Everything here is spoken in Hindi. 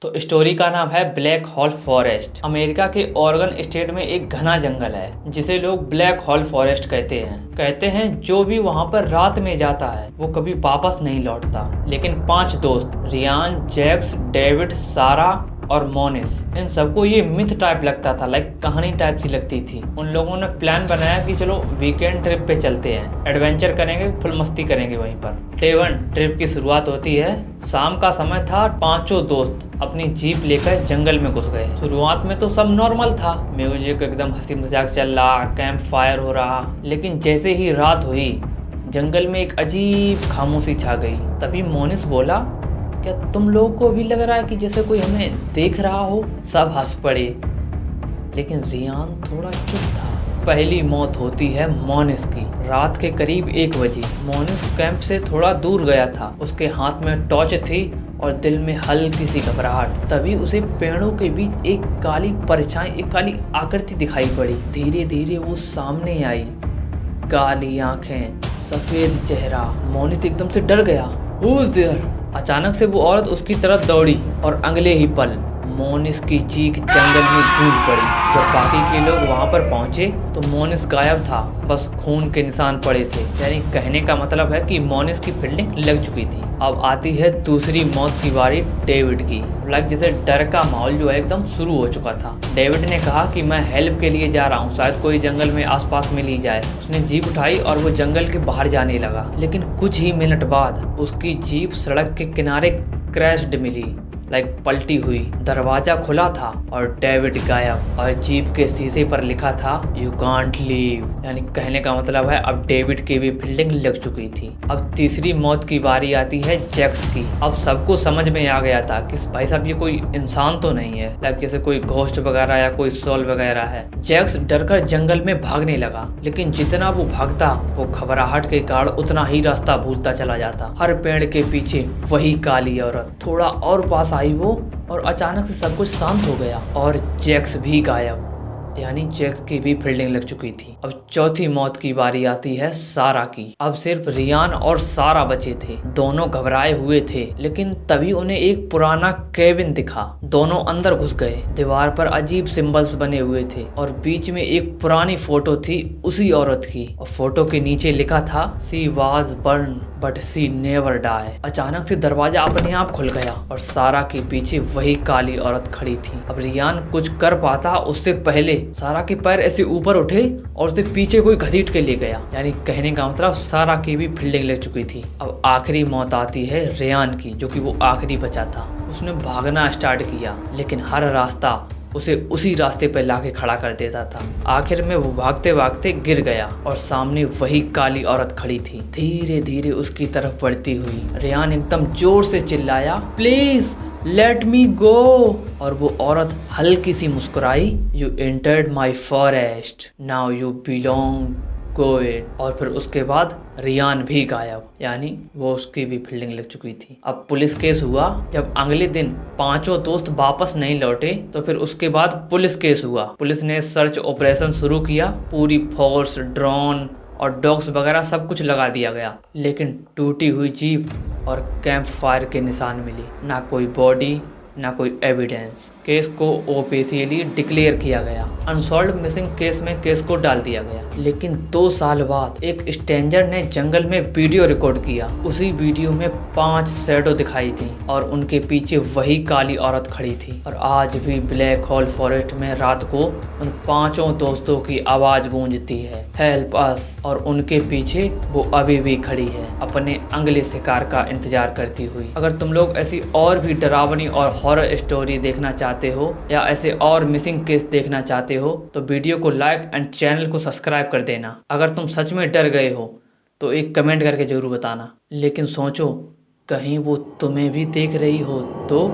तो स्टोरी का नाम है ब्लैक होल फॉरेस्ट। अमेरिका के ओरेगन स्टेट में एक घना जंगल है जिसे लोग ब्लैक होल फॉरेस्ट कहते हैं जो भी वहां पर रात में जाता है वो कभी वापस नहीं लौटता। लेकिन 5 दोस्त रियान, जैक्स, डेविड, सारा और मोनिस, इन सबको ये मिथ टाइप लगता था, लाइक कहानी टाइप सी लगती थी। उन लोगों ने प्लान बनाया कि चलो वीकेंड ट्रिप पे चलते हैं, एडवेंचर करेंगे, फुल मस्ती करेंगे वहीं पर। डे 1 ट्रिप की शुरुआत होती है। शाम का समय था। 5 दोस्त अपनी जीप लेकर जंगल में घुस गए। शुरुआत में तो सब नॉर्मल था, म्यूजिक एकदम हंसी मजाक चल रहा, कैंप फायर हो रहा। लेकिन जैसे ही रात हुई जंगल में एक अजीब खामोशी छा गई। तभी मोनिस बोला, क्या तुम लोगों को भी लग रहा है कि जैसे कोई हमें देख रहा हो? सब हंस पड़े, लेकिन रियान थोड़ा चुप था। पहली मौत होती है मोनिस की। रात के करीब 1 बजे मोनिस कैंप से थोड़ा दूर गया था। उसके हाथ में टॉर्च थी और दिल में हल्की सी घबराहट। तभी उसे पेड़ों के बीच एक काली परछाई, एक काली आकृति दिखाई पड़ी। धीरे धीरे वो सामने आई। काली आंखें, सफेद चेहरा। मोनिस एकदम से डर गया। Who's there? अचानक से वो औरत उसकी तरफ दौड़ी और अगले ही पल मोनिस की चीख जंगल में गूंज पड़ी। जब बाकी के लोग वहां पर पहुंचे तो मोनिस गायब था, बस खून के निशान पड़े थे। यानी कहने का मतलब है कि मोनिस की फील्डिंग लग चुकी थी। अब आती है दूसरी मौत की बारी डेविड की। लाइक जैसे डर का माहौल जो है एकदम शुरू हो चुका था। डेविड ने कहा कि मैं हेल्प के लिए जा रहा हूँ, शायद कोई जंगल में आसपास मिल ही जाए। उसने जीप उठाई और वो जंगल के बाहर जाने लगा। लेकिन कुछ ही मिनट बाद उसकी जीप सड़क के किनारे क्रैश्ड मिली, लाइक पलटी हुई। दरवाजा खुला था और डेविड गायब, और जीप के शीशे पर लिखा था यू कांट लीव। यानी कहने का मतलब है अब डेविड की भी फील्डिंग लग चुकी थी। अब तीसरी मौत की बारी आती है जैक्स की। अब सबको समझ में आ गया था कि भाई साहब ये कोई इंसान तो नहीं है, लाइक जैसे कोई घोस्ट वगैरह या कोई सोल वगैरह है। जैक्स डरकर जंगल में भागने लगा, लेकिन जितना वो भागता वो घबराहट के कारण उतना ही रास्ता भूलता चला जाता। हर पेड़ के पीछे वही काली औरत। थोड़ा और पास आई वो और अचानक से सब कुछ शांत हो गया और जैक्स भी गायब। यानी जैक्स की भी फील्डिंग लग चुकी थी। अब चौथी मौत की बारी आती है सारा की। अब सिर्फ रियान और सारा बचे थे। दोनों घबराए हुए थे, लेकिन तभी उन्हें एक पुराना केबिन दिखा। दोनों अंदर घुस गए। दीवार पर अजीब सिंबल्स बने हुए थे और बीच में एक पुरानी फोटो थी उसी औरत की, और फोटो के नीचे लिखा था she was burn but she never die. अचानक से दरवाजा अपने आप खुल गया और सारा के पीछे वही काली औरत खड़ी थी। अब रियान कुछ कर पाता उससे पहले सारा के पैर ऐसे ऊपर उठे और उसे पीछे कोई घसीट के ले गया। यानी कहने का मतलब सारा की भी फील्डिंग लग चुकी थी। अब आखिरी मौत आती है रियान की, जो कि वो आखिरी बचा था। उसने भागना स्टार्ट किया, लेकिन हर रास्ता उसे उसी रास्ते पर लाके खड़ा कर देता था। आखिर में वो भागते भागते गिर गया और सामने वही काली औरत खड़ी थी, धीरे धीरे उसकी तरफ बढ़ती हुई। रियान एकदम जोर से चिल्लाया, प्लीज लेट मी गो। और वो औरत हल्की सी मुस्कुराई, you entered my forest, now you belong, go it. और फिर उसके बाद रियान भी गायब, यानी वो उसकी भी फील्डिंग लग चुकी थी। अब पुलिस केस हुआ। जब अगले दिन 5 दोस्त वापस नहीं लौटे तो फिर उसके बाद पुलिस केस हुआ। पुलिस ने सर्च ऑपरेशन शुरू किया। पूरी फोर्स, ड्रोन और डॉग्स वगैरह सब कुछ लगा दिया गया, लेकिन टूटी हुई जीप और कैंप फायर के निशान मिली। ना कोई बॉडी, ना कोई एविडेंस। केस को ऑफिशियली डिक्लेयर किया गया। अनसॉल्व मिसिंग केस में केस को डाल दिया गया। लेकिन 2 साल बाद एक स्ट्रेंजर ने जंगल में वीडियो रिकॉर्ड किया। उसी वीडियो में 5 शैडो दिखाई थी और उनके पीछे वही काली औरत खड़ी थी। और आज भी ब्लैक होल फॉरेस्ट में रात को उन 5 दोस्तों की आवाज गूंजती है, हेल्प अस। और उनके पीछे वो अभी भी खड़ी है, अपने अगले शिकार का इंतजार करती हुई। अगर तुम लोग ऐसी और भी डरावनी और हॉरर स्टोरी देखना चाहते हो या ऐसे और मिसिंग केस देखना चाहते हो तो वीडियो को लाइक एंड चैनल को सब्सक्राइब कर देना। अगर तुम सच में डर गए हो तो एक कमेंट करके जरूर बताना। लेकिन सोचो, कहीं वो तुम्हें भी देख रही हो तो।